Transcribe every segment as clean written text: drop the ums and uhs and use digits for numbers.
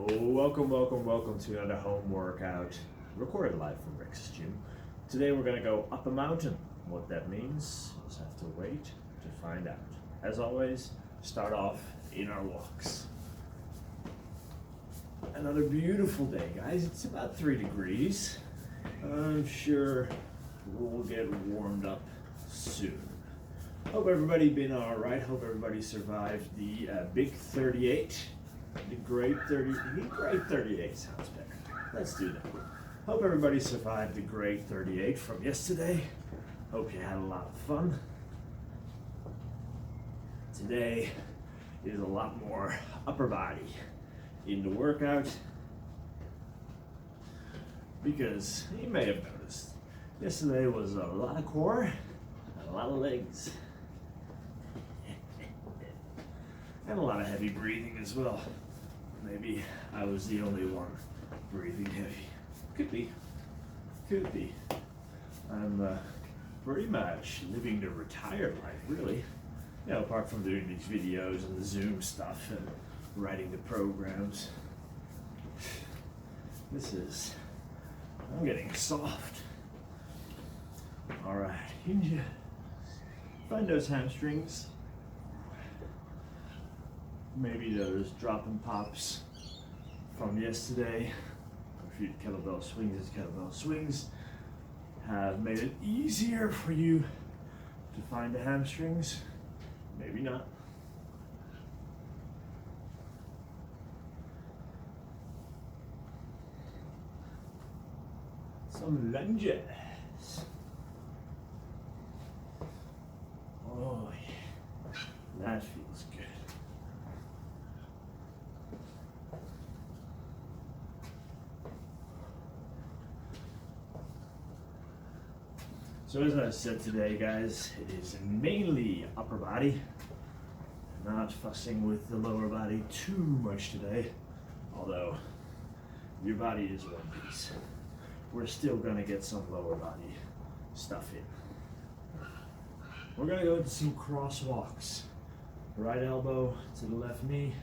Welcome to another home workout recorded live from Rick's gym. Today we're going to go up a mountain. What that means, you'll just have to wait to find out. As always, start off in our walks. Another beautiful day, guys. It's about 3 degrees. I'm sure we'll get warmed up soon. Hope everybody been all right. Hope everybody survived the big 38. The great 38 sounds better. Let's do that. Hope everybody survived the great 38 from yesterday. Hope you had a lot of fun. Today is a lot more upper body in the workout because you may have noticed yesterday was a lot of core and a lot of legs and a lot of heavy breathing as well. Maybe I was the only one breathing heavy. Could be. I'm pretty much living the retired life, really. You know, apart from doing these videos and the Zoom stuff and writing the programs. I'm getting soft. All right, hinge. Find those hamstrings. Maybe those drop and pops from yesterday. A few kettlebell swings have made it easier for you to find the hamstrings. Maybe not. Some lunges. Oh yeah, that feels good. So as I said today, guys, it is mainly upper body. Not fussing with the lower body too much today, although your body is one piece. We're still gonna get some lower body stuff in. We're gonna go into some crosswalks. Right elbow to the left knee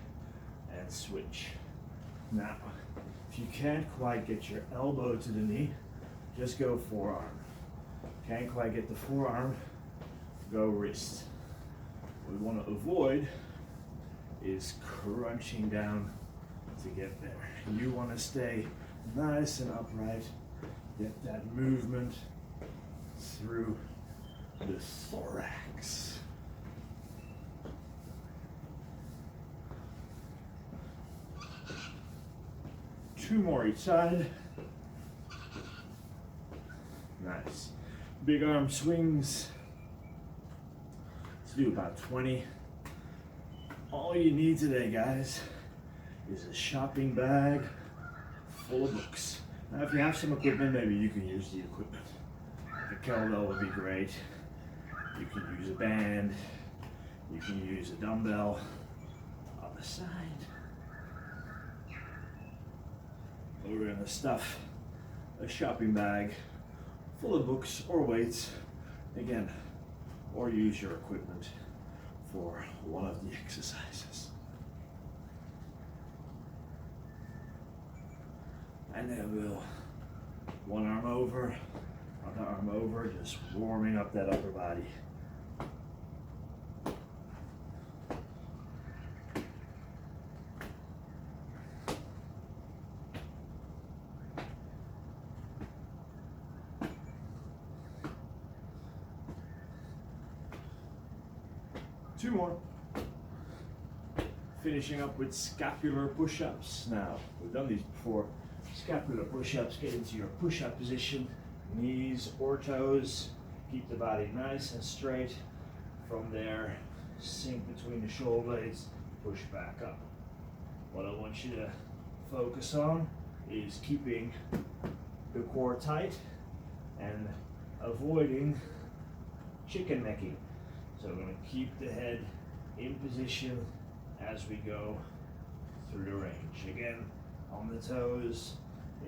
and switch. Now, if you can't quite get your elbow to the knee, just go forearm. Can't quite get the forearm, go wrist. What we want to avoid is crunching down to get there. You want to stay nice and upright, get that movement through the thorax. Two more each side. Nice. Big arm swings. Let's do about 20. All you need today, guys, is a shopping bag full of books. Now, if you have some equipment, maybe you can use the equipment. The kettlebell would be great. You can use a band. You can use a dumbbell on the side. But we're gonna stuff a shopping bag full of books or weights, again, or use your equipment for one of the exercises. And then we'll one arm over, other arm over, just warming up that upper body. Two more. Finishing up with scapular push-ups. Now, we've done these before. Scapular push-ups, get into your push-up position, knees or toes. Keep the body nice and straight. From there, sink between the shoulder blades, push back up. What I want you to focus on is keeping the core tight and avoiding chicken necking. So we're going to keep the head in position as we go through the range. Again, on the toes,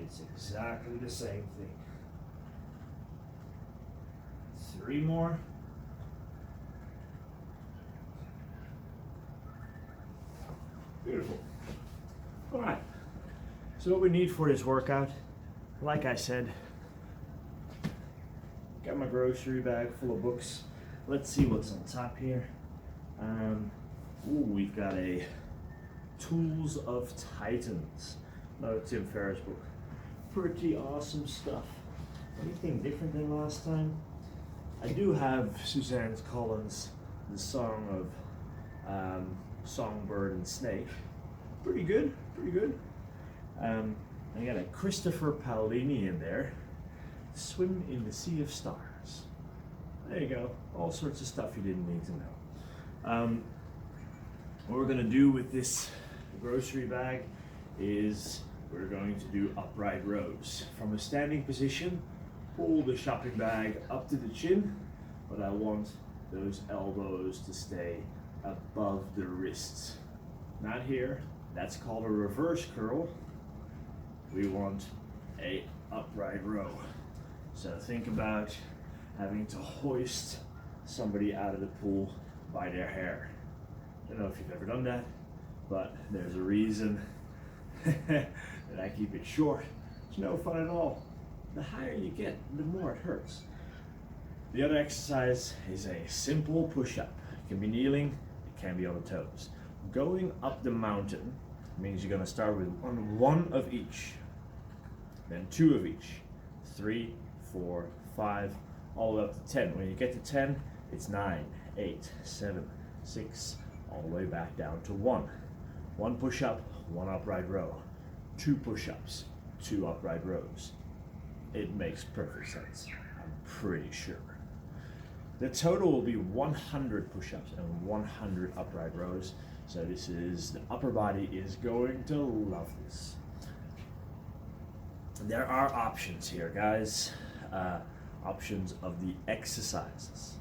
it's exactly the same thing. 3 more. Beautiful. All right. So what we need for this workout, like I said, got my grocery bag full of books. Let's see what's on top here. We've got a Tools of Titans, another Tim Ferriss book. Pretty awesome stuff. Anything different than last time? I do have Suzanne Collins' The Song of Songbird and Snake. Pretty good, pretty good. I got a Christopher Paolini in there, Swim in the Sea of Stars. There you go, all sorts of stuff you didn't need to know. What we're gonna do with this grocery bag is we're going to do upright rows. From a standing position, pull the shopping bag up to the chin, but I want those elbows to stay above the wrists. Not here, that's called a reverse curl. We want a upright row. So think about having to hoist somebody out of the pool by their hair. I don't know if you've ever done that, but there's a reason that I keep it short. It's no fun at all. The higher you get, the more it hurts. The other exercise is a simple push-up. It can be kneeling, it can be on the toes. Going up the mountain means you're gonna start with one of each, then 2 of each, 3, 4, 5, all the way up to 10. When you get to 10, it's 9, 8, 7, 6, all the way back down to 1. 1 push-up, 1 upright row. 2 push-ups, 2 upright rows. It makes perfect sense, I'm pretty sure. The total will be 100 push-ups and 100 upright rows. So the upper body is going to love this. There are options here, guys. Options of the exercises.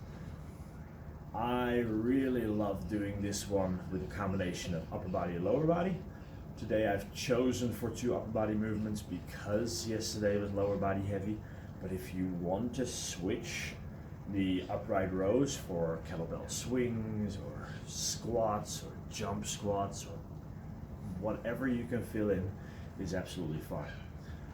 I really love doing this one with a combination of upper body and lower body. Today I've chosen for 2 upper body movements because yesterday was lower body heavy. But if you want to switch the upright rows for kettlebell swings or squats or jump squats or whatever you can fill in is absolutely fine.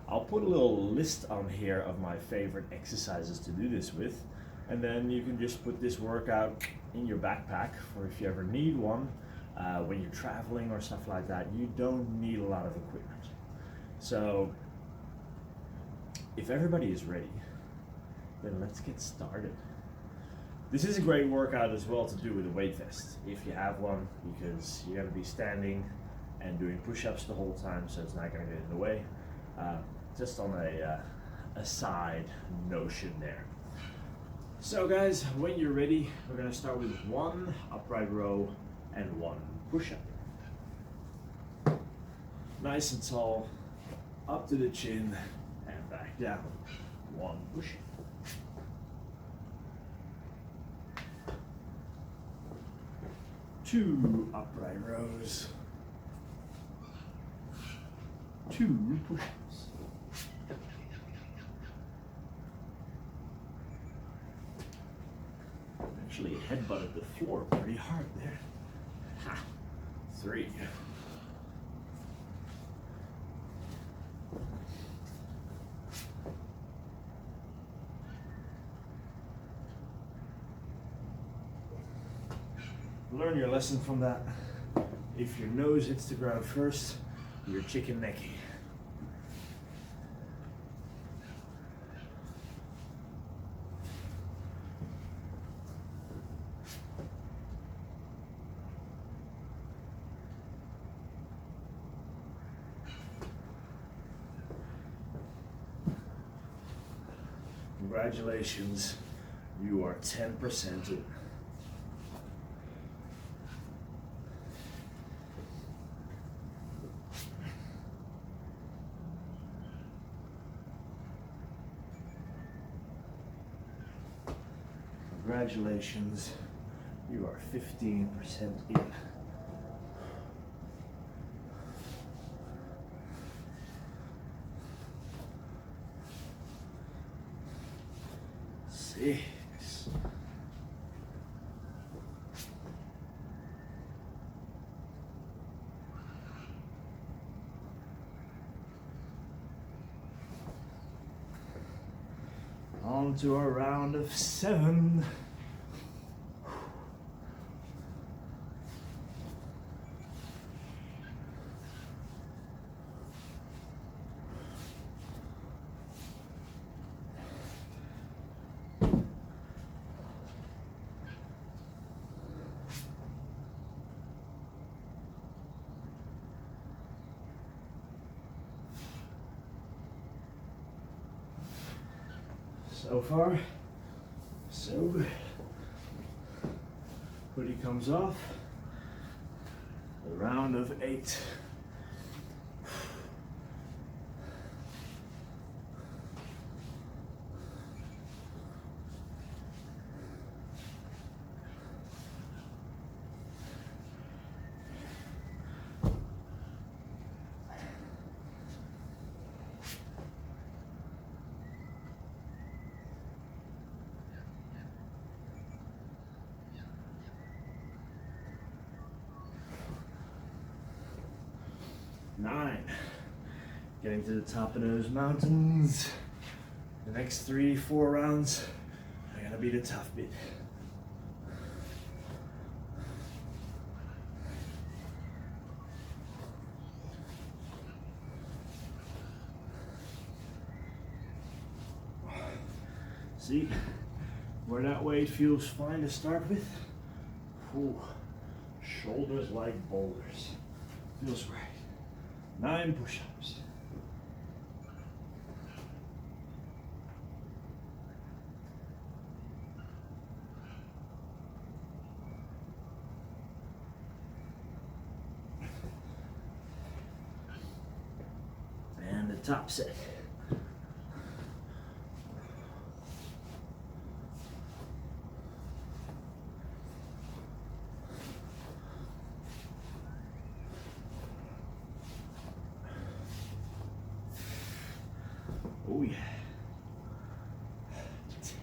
I'll put a little list on here of my favorite exercises to do this with, and then you can just put this workout in your backpack for if you ever need one. When you're traveling or stuff like that, you don't need a lot of equipment. So if everybody is ready, then let's get started. This is a great workout as well to do with a weight vest, if you have one, because you're gonna be standing and doing push-ups the whole time, so it's not gonna get in the way. Just on a side notion there. So guys, when you're ready, we're gonna start with 1 upright row and 1 push-up. Nice and tall, up to the chin and back down. 1 push-up. 2 upright rows. 2 push-ups. Actually headbutted the floor pretty hard there. Ha. 3. Learn your lesson from that. If your nose hits the ground first, you're chicken necky. Congratulations, you are 10% in. Congratulations, you are 15% in. Six. on to our round of 7. So far, so good. Hoodie comes off. A round of 8. Nine. Getting to the top of those mountains. The next 3-4 rounds are gonna be the tough bit. See where that weight feels fine to start with? Ooh, shoulders like boulders. Feels great. 9 push-ups. And the top set. Oh yeah.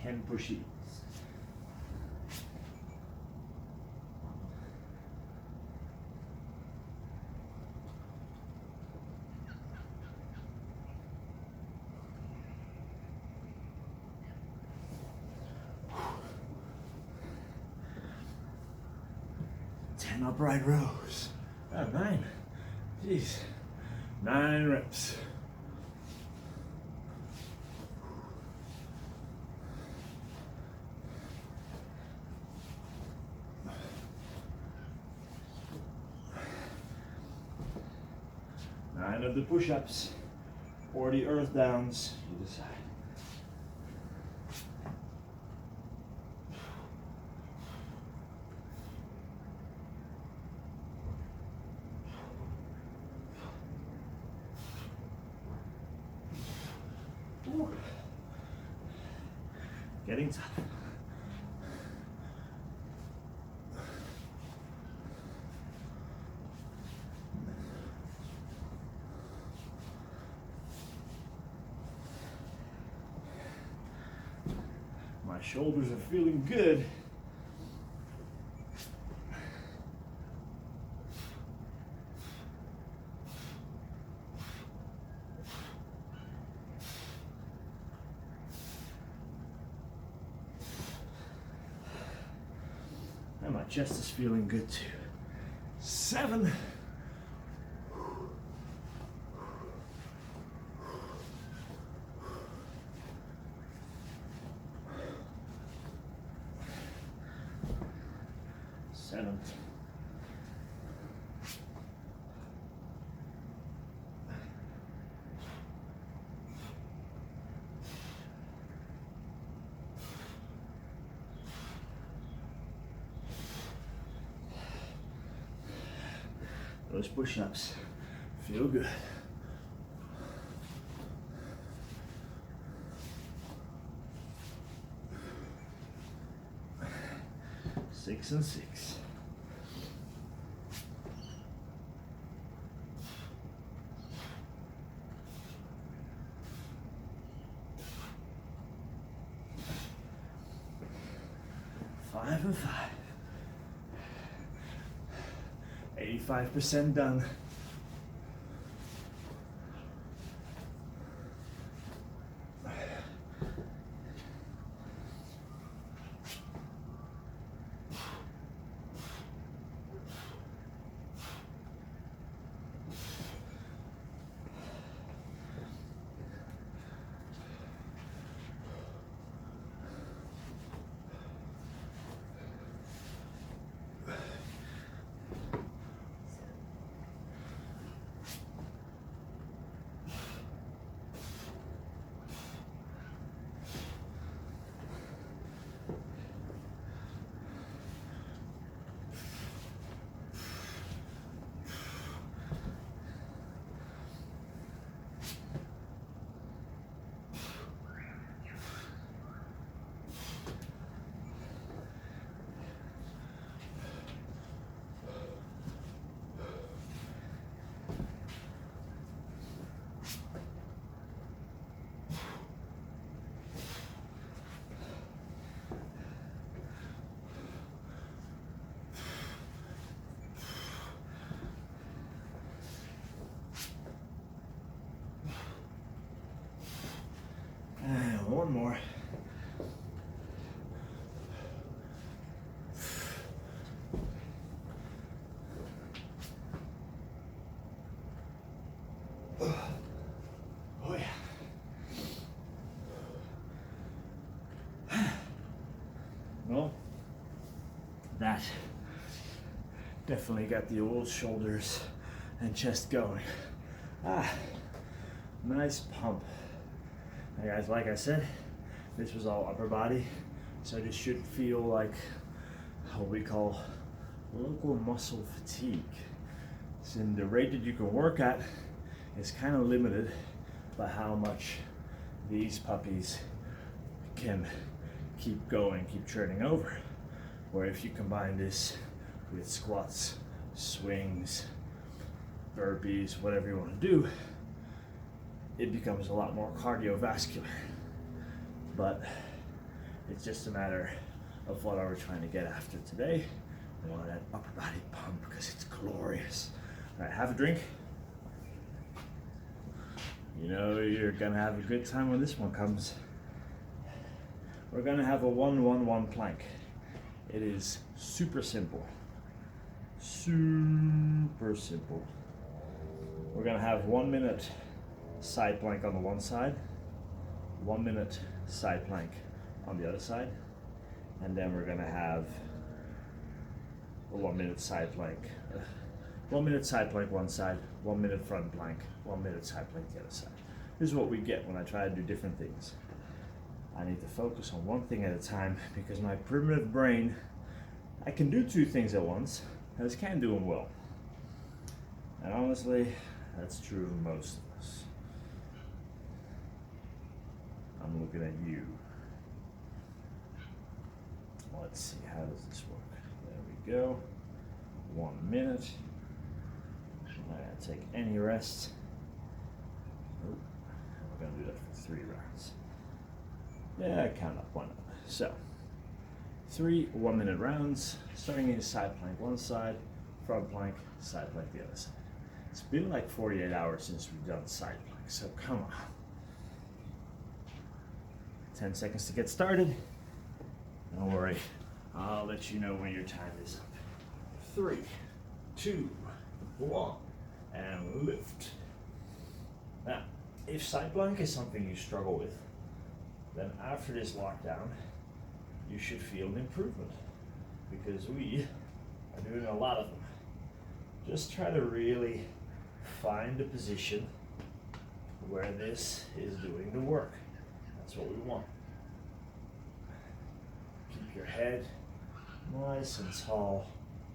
10 push-ups. Upright rows. Oh, 9. Jeez. 9 reps. Nine of the push-ups or the earth downs, you decide. Ooh. Getting tough. My shoulders are feeling good. And my chest is feeling good too. 7. Those push-ups feel good. 6 and 6. Five and 5. 85% done. one more. Oh yeah. Well, that definitely got the old shoulders and chest going. Nice pump. Hey guys, like I said, this was all upper body, so this should feel like what we call local muscle fatigue. So the rate that you can work at is kind of limited by how much these puppies can keep going, keep turning over. Where if you combine this with squats, swings, burpees, whatever you want to do, it becomes a lot more cardiovascular. But it's just a matter of what are we trying to get after today. We want that upper body pump because it's glorious. All right, have a drink. You know you're gonna have a good time when this one comes. We're gonna have a 1-1-1 plank. It is super simple. Super simple. We're gonna have 1 minute side plank on the one side, 1 minute side plank on the other side, and then we're gonna have a 1 minute side plank. 1 minute side plank one side, 1 minute front plank, 1 minute side plank the other side. This is what we get when I try to do different things. I need to focus on one thing at a time because my primitive brain, I can do two things at once, I just can't do them well. And honestly, that's true of most of us. I'm looking at you. Let's see, how does this work? There we go. 1 minute. I'm not gonna take any rest. Nope. We're gonna do that for 3 rounds. Yeah, count up, why not? So, 3 1-minute rounds, starting in side plank one side, front plank, side plank the other side. It's been like 48 hours since we've done side plank, so come on. 10 seconds to get started. Don't worry, I'll let you know when your time is up. 3, 2, 1, and lift. Now, if side plank is something you struggle with, then after this lockdown, you should feel an improvement because we are doing a lot of them. Just try to really find a position where this is doing the work. That's what we want. Keep your head nice and tall,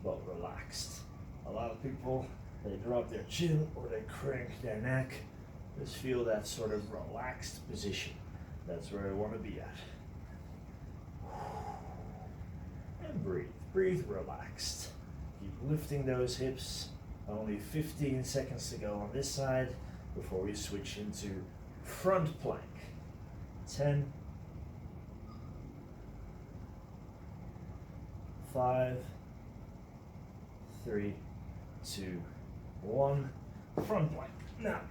but relaxed. A lot of people, they drop their chin or they crank their neck. Just feel that sort of relaxed position. That's where I want to be at. And breathe. Breathe relaxed. Keep lifting those hips. Only 15 seconds to go on this side before we switch into front plank. 10, 5, 3, 2, 1. Front plank. Now,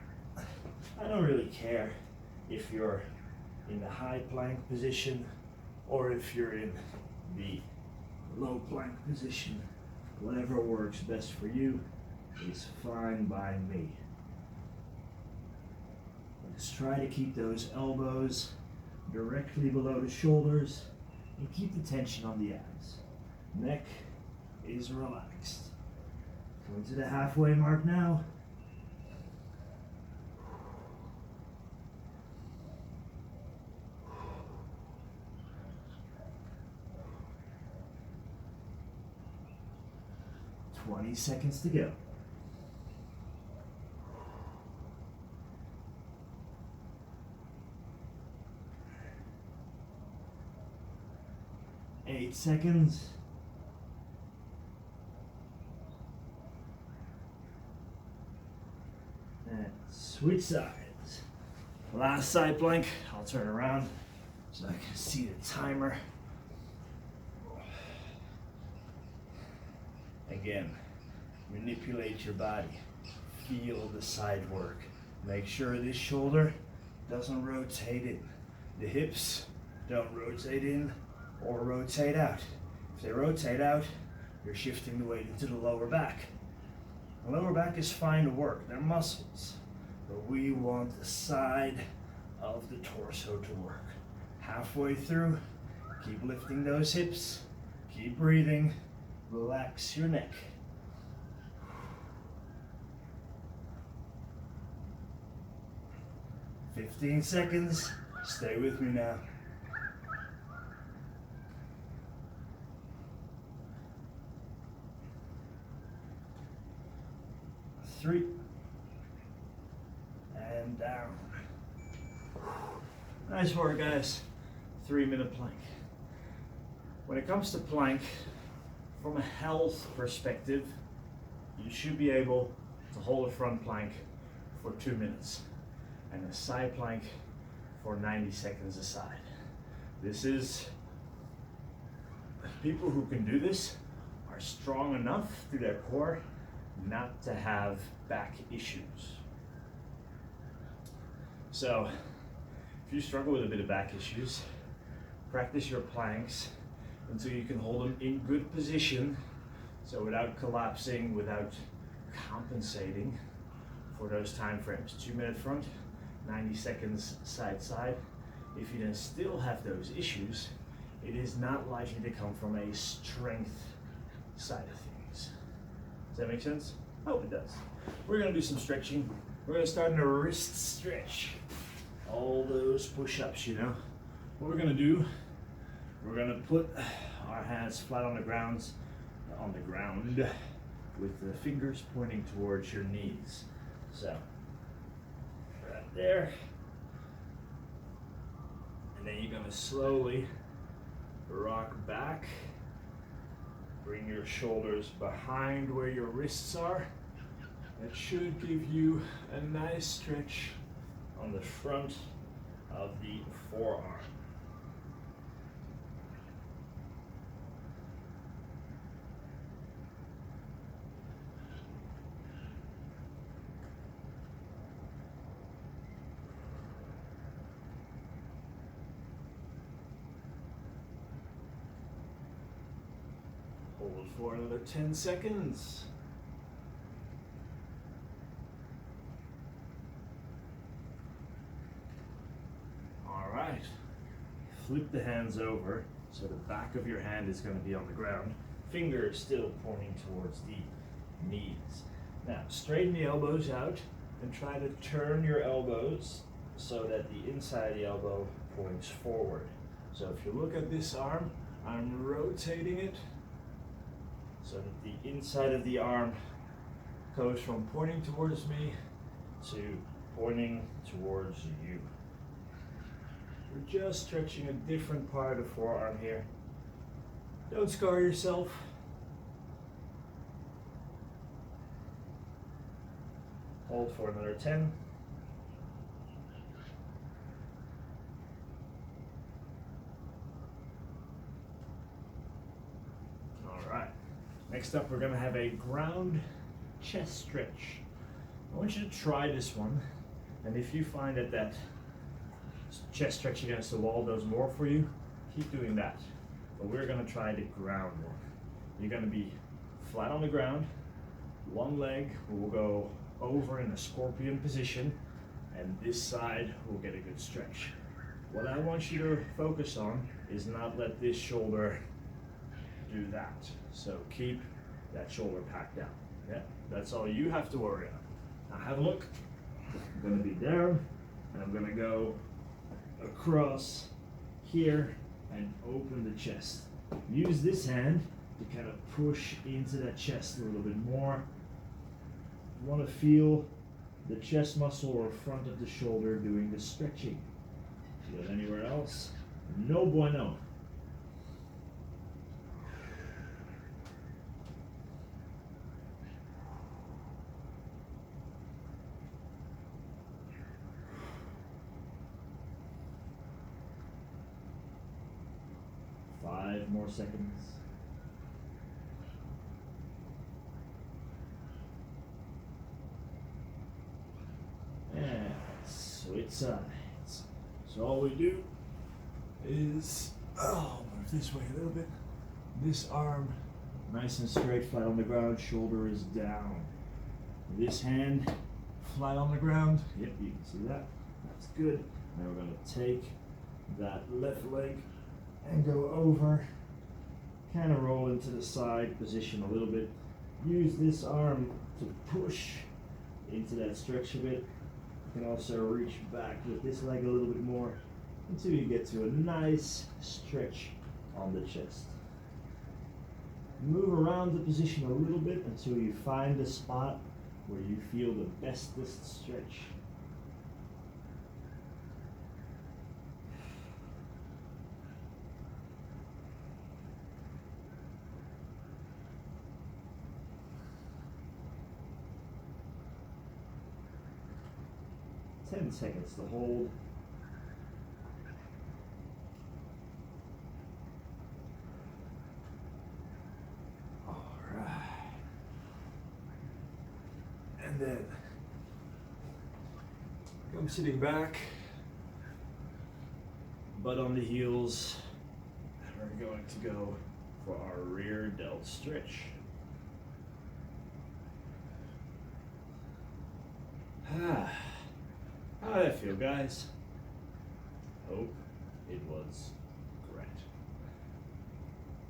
I don't really care if you're in the high plank position or if you're in the low plank position. Whatever works best for you is fine by me. Just try to keep those elbows directly below the shoulders and keep the tension on the abs. Neck is relaxed. Coming to the halfway mark now. Twenty seconds to go. 8 seconds. And switch sides. Last side plank. I'll turn around so I can see the timer. Again, manipulate your body. Feel the side work. Make sure this shoulder doesn't rotate in. The hips don't rotate in or rotate out. If they rotate out, you're shifting the weight into the lower back. The lower back is fine to work, they're muscles, but we want the side of the torso to work. Halfway through, keep lifting those hips, keep breathing, relax your neck. "15 seconds, stay with me now. 3, and down. Nice work, guys. 3-minute plank. When it comes to plank, from a health perspective, you should be able to hold a front plank for 2 minutes and a side plank for 90 seconds a side. This is, people who can do this are strong enough through their core not to have back issues. So if you struggle with a bit of back issues, practice your planks until you can hold them in good position, so without collapsing, without compensating for those time frames. 2-minute front, 90 seconds side side. If you then still have those issues, it is not likely to come from a strength side of things. Does that make sense? I hope it does. We're gonna do some stretching. We're gonna start in a wrist stretch. All those push-ups, you know. What we're gonna do, we're gonna put our hands flat on the ground with the fingers pointing towards your knees. So, right there. And then you're gonna slowly rock back. Bring your shoulders behind where your wrists are. That should give you a nice stretch on the front of the forearm. Hold for another 10 seconds. All right. Flip the hands over so the back of your hand is going to be on the ground. Fingers still pointing towards the knees. Now, straighten the elbows out and try to turn your elbows so that the inside of the elbow points forward. So if you look at this arm, I'm rotating it so that the inside of the arm goes from pointing towards me to pointing towards you. We're just stretching a different part of the forearm here. Don't scar yourself. Hold for another 10. All right. Next up, we're going to have a ground chest stretch. I want you to try this one, and if you find that that chest stretch against the wall does more for you, keep doing that. But we're going to try the ground one. You're going to be flat on the ground, one leg will go over in a scorpion position, and this side will get a good stretch. What I want you to focus on is not let this shoulder do that. So keep that shoulder packed down. Yeah, that's all you have to worry about. Now have a look. I'm going to be down, and I'm going to go across here and open the chest. Use this hand to kind of push into that chest a little bit more. You want to feel the chest muscle or front of the shoulder doing the stretching. Feel it anywhere else? No bueno. Five more seconds. And switch sides. So all we do is, oh, move this way a little bit. This arm, nice and straight, flat on the ground, shoulder is down. This hand, flat on the ground. Yep, you can see that. That's good. Now we're going to take that left leg and go over, kind of roll into the side position a little bit. Use this arm to push into that stretch a bit. You can also reach back with this leg a little bit more until you get to a nice stretch on the chest. Move around the position a little bit until you find the spot where you feel the bestest stretch. Ten seconds to hold. And then come sitting back, butt on the heels, and we're going to go for our rear delt stretch. How did that feel, guys? Hope it was great.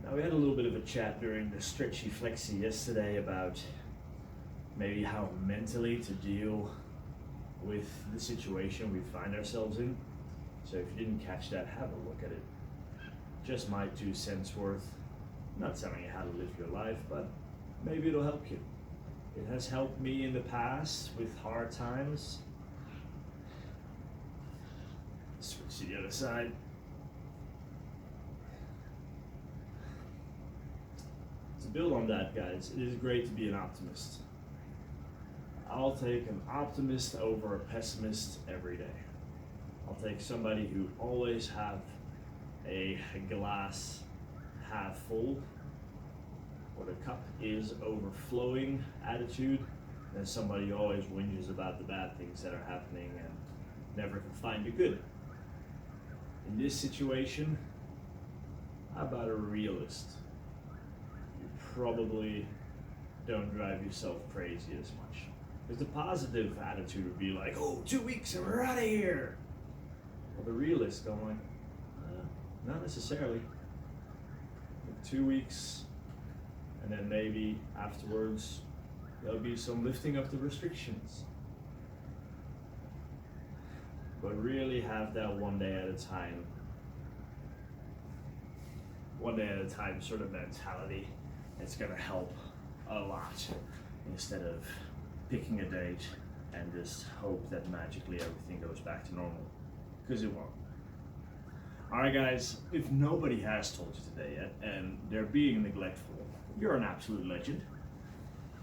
Now, we had a little bit of a chat during the stretchy flexi yesterday about maybe how mentally to deal with the situation we find ourselves in. So if you didn't catch that, have a look at it. Just my 2 cents worth. Not telling you how to live your life, but maybe it'll help you. It has helped me in the past with hard times. Switch to the other side. To build on that, guys, it is great to be an optimist. I'll take an optimist over a pessimist every day. I'll take somebody who always have a glass half full or the cup is overflowing attitude than somebody who always whinges about the bad things that are happening and never can find the good. In this situation, how about a realist? You probably don't drive yourself crazy as much. Because the positive attitude would be like, oh, 2 weeks and we're out of here. Well, the realist going, not necessarily. 2 weeks, and then maybe afterwards there'll be some lifting of the restrictions. But really have that one day at a time sort of mentality. It's going to help a lot instead of picking a date and just hope that magically everything goes back to normal, because it won't. Alright guys, if nobody has told you today yet and they're being neglectful, you're an absolute legend.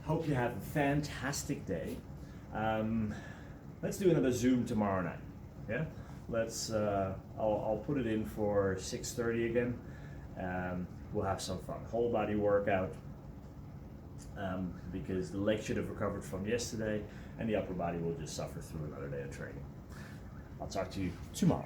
Hope you have a fantastic day. Let's do another Zoom tomorrow night. Yeah, let's. I'll put it in for 6:30 again. We'll have some fun, whole body workout, because the leg should have recovered from yesterday, and the upper body will just suffer through another day of training. I'll talk to you tomorrow.